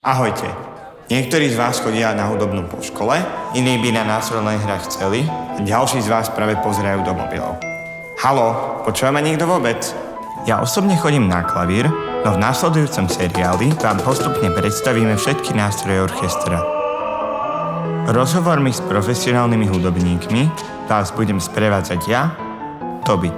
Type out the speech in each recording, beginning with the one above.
Ahojte. Niektorí z vás chodia na hudobnú po škole, iní by na nástrojnej hrách chceli a ďalší z vás práve pozerajú do mobilov. Haló, počúva ma niekto vôbec? Ja osobne chodím na klavír, no v následujúcom seriáli vám postupne predstavíme všetky nástroje orchestra. Rozhovormi s profesionálnymi hudobníkmi vás budem sprevádzať ja, Toby.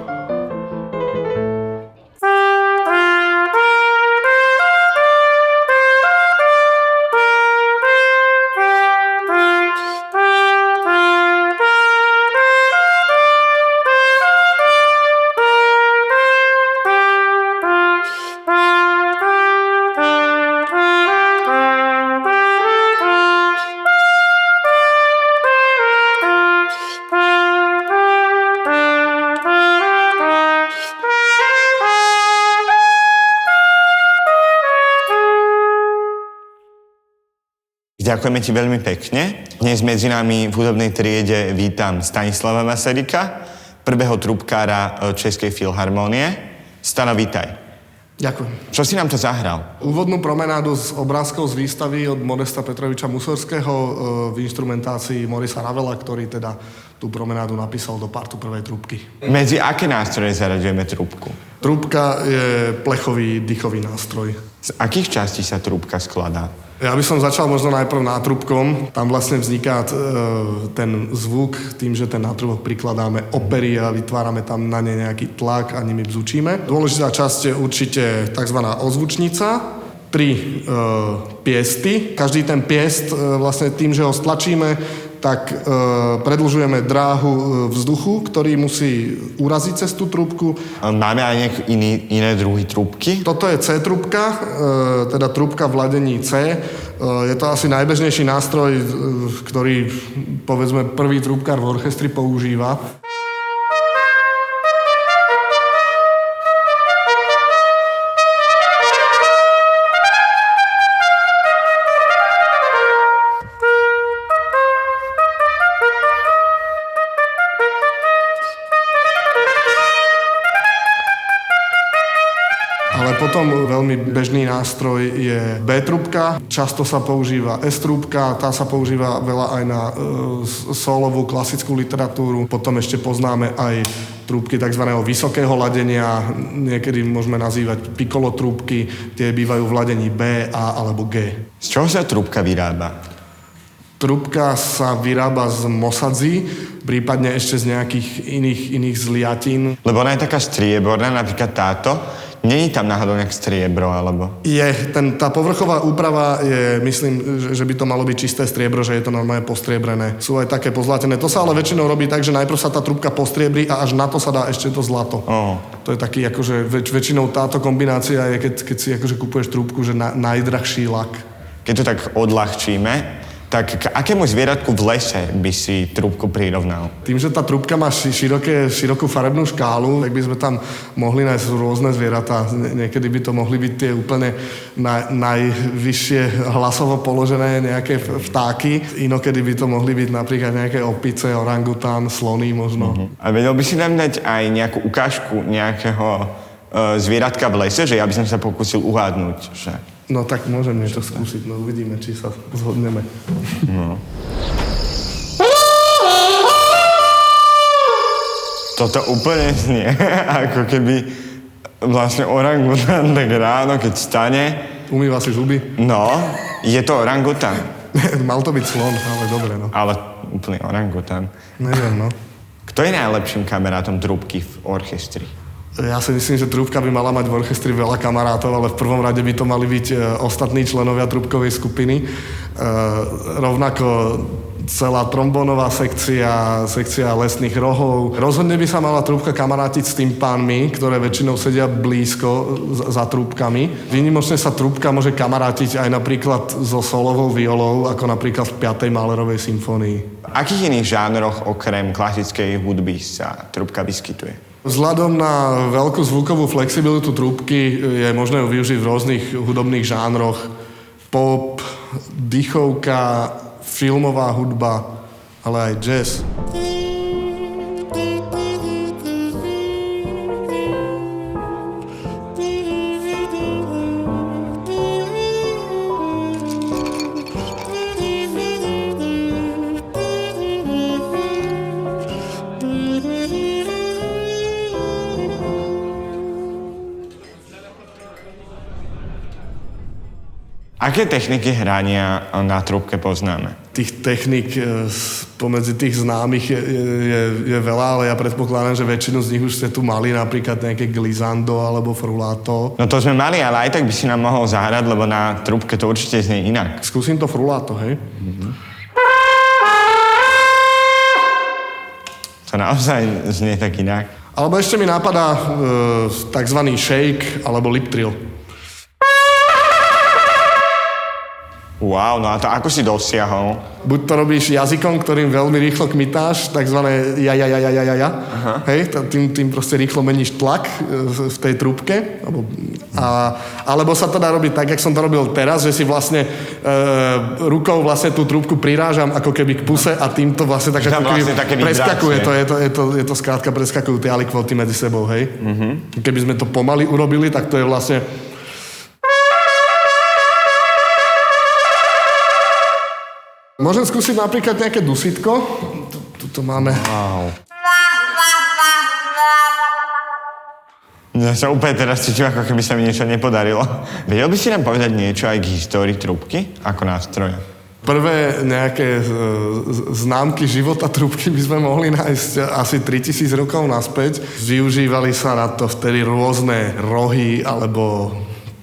Ďakujeme ti veľmi pekne. Dnes medzi nami v hudobnej triede vítam Stanislava Masaryka, prvého trúbkára Českej filharmónie. Stano, vítaj. Ďakujem. Čo si nám to zahral? Úvodnú promenádu s obrázkov z výstavy od Modesta Petroviča Mussorského v instrumentácii Maurice Ravela, ktorý teda tú promenádu napísal do partu prvej trúbky. Medzi aké nástroje zaraďujeme trúbku? Trúbka je plechový dýchový nástroj. Z akých častí sa trúbka skladá? Ja by som začal možno najprv nátrubkom. Tam vlastne vzniká ten zvuk tým, že ten nátrubok prikladáme opery a vytvárame tam na ne nejaký tlak a nimi bzučíme. Dôležitá časť je určite tzv. Ozvučnica, 3 piesty. Každý ten piest vlastne tým, že ho stlačíme, tak predĺžujeme dráhu vzduchu, ktorý musí uraziť cez tú trúbku. Máme aj nejaké iné druhy trúbky? Toto je C-trúbka, teda trúbka v ladení C. Je to asi najbežnejší nástroj, ktorý, povedzme, prvý trúbkár v orchestri používa. Ale potom veľmi bežný nástroj je B-trúbka, často sa používa S-trúbka, tá sa používa veľa aj na solovú klasickú literatúru. Potom ešte poznáme aj trúbky tzv. Vysokého ladenia, niekedy môžeme nazývať piccolo trúbky, tie bývajú v ladení B, A alebo G. Z čoho sa trúbka vyrába? Trúbka sa vyrába z mosadzy, prípadne ešte z nejakých iných zliatín. Lebo ona je taká strieborná, napríklad táto. Není tam náhodou nejak striebro, alebo? Tá povrchová úprava je, myslím, že by to malo byť čisté striebro, že je to normálne postriebrané. Sú aj také pozlatené. To sa ale väčšinou robí tak, že najprv sa tá trúbka postriebri a až na to sa dá ešte to zlato. To je taký, akože väčšinou táto kombinácia je, keď si akože kupuješ trúbku, že najdrahší lak. Keď to tak odľahčíme, tak k akému zvieratku v lese by si trúbku prirovnal? Tým, že tá trúbka má širokú farebnú škálu, tak by sme tam mohli nájsť rôzne zvieratá. Niekedy by to mohli byť tie úplne najvyššie hlasovo položené nejaké vtáky. Inokedy by to mohli byť napríklad nejaké opice, orangután, slony možno. A vedel by si nám dať aj nejakú ukážku nejakého zvieratka v lese, že ja by som sa pokúsil uhádnuť, že... No tak môžem niečo skúsiť, no uvidíme, či sa zhodneme. No. Toto úplne znie, ako keby vlastne orangután tak ráno, keď stane... Umýva si zuby? No, je to orangután. Mal to byť slon, ale dobre, no. Ale úplne orangután. Neviem, no. Kto je najlepším kamarátom trúbky v orchestri? Ja si myslím, že trúbka by mala mať v orchestri veľa kamarátov, ale v prvom rade by to mali byť ostatní členovia trúbkovej skupiny. Rovnako celá trombónová sekcia lesných rohov. Rozhodne by sa mala trúbka kamarátiť s tým pánmi, ktoré väčšinou sedia blízko za trúbkami. Výnimočne sa trúbka môže kamarátiť aj napríklad so solovou violou, ako napríklad v 5. Mahlerovej symfónii. V akých iných žánroch okrem klasickej hudby sa trúbka vyskytuje? Vzhľadom na veľkú zvukovú flexibilitu trúbky je možné ju využiť v rôznych hudobných žánroch. Pop, dýchovka, filmová hudba, ale aj jazz. Aké techniky hrania na trúbke poznáme? Tých technik pomedzi tých známych je veľa, ale ja predpokladám, že väčšinu z nich už ste tu mali, napríklad nejaké glissando alebo frullato. No to sme mali, ale aj tak by si nám mohol zahrať, lebo na trúbke to určite znie inak. Skúsim to frullato, hej? To naozaj znie tak inak. Alebo ešte mi napadá takzvaný shake alebo lip trill. Wow, no a to ako si dosiahol? Buď to robíš jazykom, ktorým veľmi rýchlo kmitáš, takzvané ja. Hej, tým proste rýchlo meníš tlak v tej trúbke. Alebo sa to dá robiť tak, jak som to robil teraz, že si vlastne rukou vlastne tú trúbku prirážam ako keby k puse a týmto vlastne tak ako keby preskakuje. Je to skrátka preskakujú tie alikvóty medzi sebou, hej. Keby sme to pomaly urobili, tak to je vlastne... Môžem skúsiť napríklad nejaké dusítko. Tuto máme... Wow. Ja sa úplne teraz cítim, ako keby sa mi niečo nepodarilo. Vedel by si nám povedať niečo aj k histórii trúbky ako nástroja? Prvé nejaké známky života trúbky by sme mohli nájsť asi 3000 rokov naspäť. Využívali sa na to vtedy rôzne rohy alebo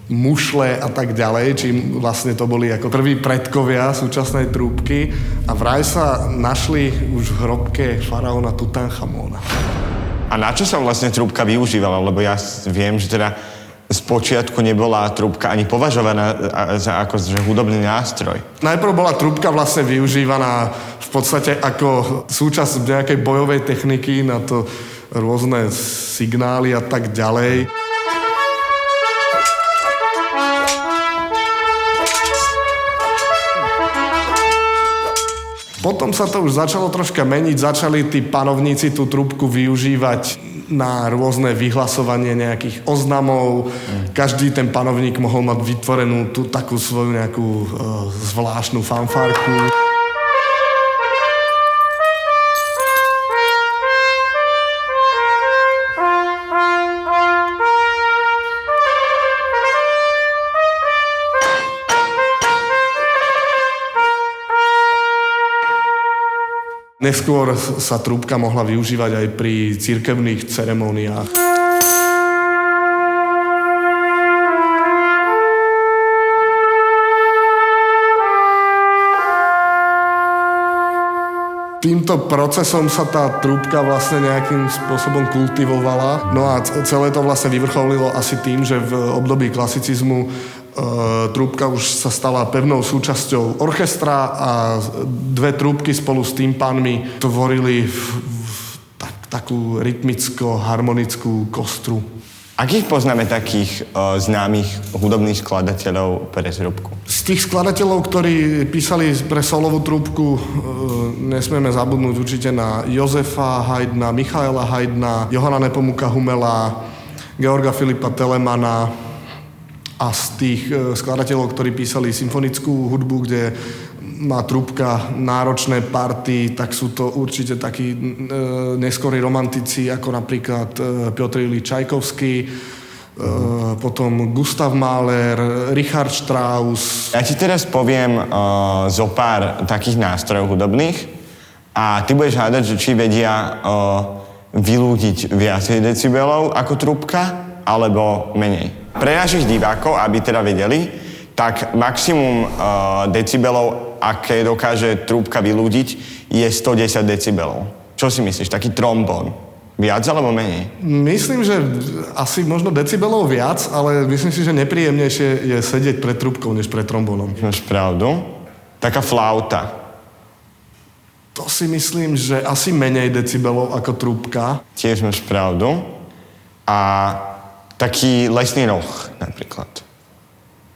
mušle a tak ďalej, čím vlastne to boli ako prví predkovia súčasnej trúbky a vraj sa našli už v hrobke faraóna Tutanchamóna. A na čo sa vlastne trúbka využívala? Lebo ja viem, že teda spočiatku nebola trúbka ani považovaná za ako hudobný nástroj. Najprv bola trúbka vlastne využívaná v podstate ako súčasť nejakej bojovej techniky na to rôzne signály a tak ďalej. Potom sa to už začalo troška meniť, začali tí panovníci tú trúbku využívať na rôzne vyhlasovanie nejakých oznamov. Každý ten panovník mohol mať vytvorenú tú takú svoju nejakú zvláštnu fanfárku. Neskôr sa trúbka mohla využívať aj pri cirkevných ceremóniách. Týmto procesom sa tá trúbka vlastne nejakým spôsobom kultivovala. No a celé to vlastne vyvrcholilo asi tým, že v období klasicizmu trúbka už sa stala pevnou súčasťou orchestra a dve trúbky spolu s tímpánmi tvorili takú rytmicko-harmonickú kostru. Akých poznáme takých známych hudobných skladateľov pre trúbku? Z tých skladateľov, ktorí písali pre solovú trúbku, nesmieme zabudnúť určite na Jozefa Haydna, Michaela Haydna, Johana Nepomuka Humela, Georga Filipa Telemana. A z tých skladateľov, ktorí písali symfonickú hudbu, kde má trúbka náročné party, tak sú to určite takí neskorí romantici, ako napríklad Piotr Ilyich Čajkovský, potom Gustav Mahler, Richard Strauss. Ja ti teraz poviem zo pár takých nástrojov hudobných a ty budeš hádať, že či vedia vylúdiť viacej decibelov ako trúbka, alebo menej. Pre našich divákov, aby teda vedeli, tak maximum decibelov, aké dokáže trúbka vylúdiť, je 110 decibelov. Čo si myslíš? Taký trombón. Viac alebo menej? Myslím, že asi možno decibelov viac, ale myslím si, že nepríjemnejšie je sedieť pred trúbkou, než pred trombónom. Máš pravdu? Taká flauta. To si myslím, že asi menej decibelov ako trúbka. Tiež máš pravdu. A taký lesný roh napríklad.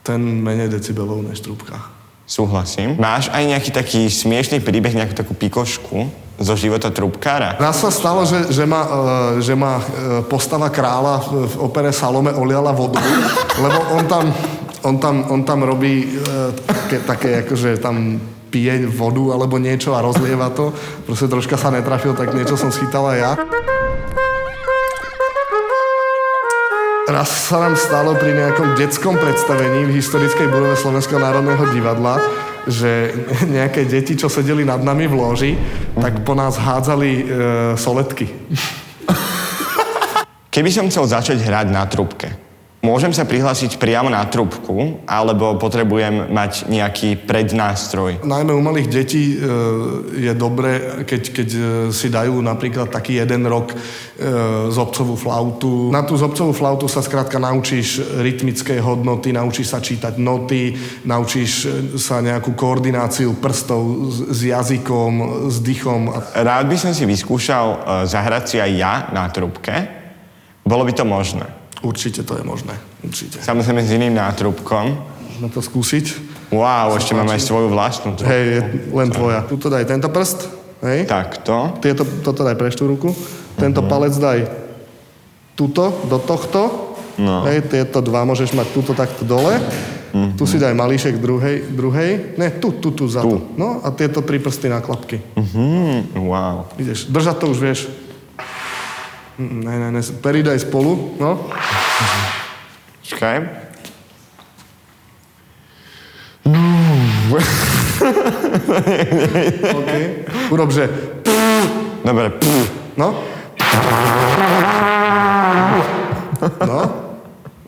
Ten menej decibelov než trúbka. Súhlasím. Máš aj nejaký taký smiešný príbeh, nejakú takú pikošku zo života trúbkára? Raz sa stalo, že ma postava kráľa v opere Salome oliala vodu, lebo on tam robí také akože tam pije vodu alebo niečo a rozlieva to. Proste troška sa netrafil, tak niečo som schytal aj ja. Raz sa nám stalo pri nejakom detskom predstavení v historickej budove Slovenského národného divadla, že nejaké deti, čo sedeli nad nami v lóži, tak po nás hádzali soletky. Keby som chcel začať hrať na trúbke, môžem sa prihlásiť priamo na trúbku, alebo potrebujem mať nejaký prednástroj? Najmä u malých detí je dobré, keď si dajú napríklad taký 1 rok zobcovú flautu. Na tú zobcovú flautu sa skrátka naučíš rytmické hodnoty, naučíš sa čítať noty, naučíš sa nejakú koordináciu prstov s jazykom, s dýchom. Rád by som si vyskúšal zahrať si aj ja na trúbke. Bolo by to možné? Určite to je možné, určite. Samozrejme s iným nátrubkom. Môžeme to skúsiť? Wow, ešte mám aj svoju vlastnú trúbku. Hej, je len tvoja. Tuto daj tento prst, hej? Takto. Toto daj preč tú ruku. Tento palec daj tuto, do tohto. No. Hej, tieto 2 môžeš mať tuto takto dole. Tu si daj malíšek druhej. Ne, tu za to. No a tieto 3 prsty na klapky. Wow. Ideš, držať to už vieš. Ne, pery daj spolu, no. Čakaj. OK. Urob, že... Dobre. No. No.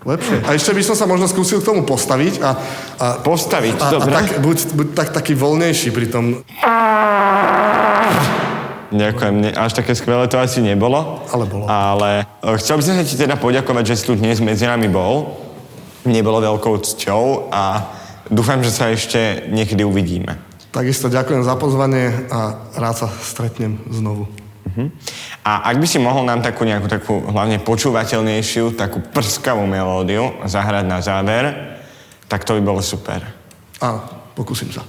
Lepšie. A ešte by som sa možno skúsil k tomu postaviť a Postaviť, dobre. A tak, buď taký voľnejší pri tom. Ďakujem, až také skvelé to asi nebolo. Ale bolo. Ale chcel by som sa ti teda poďakovať, že si tu dnes medzi nami bol. Mne bolo veľkou cťou a dúfam, že sa ešte niekedy uvidíme. Takisto ďakujem za pozvanie a rád sa stretnem znovu. A ak by si mohol nám takú nejakú takú hlavne počúvateľnejšiu, takú prskavú melódiu zahrať na záver, tak to by bolo super. Áno, pokúsim sa.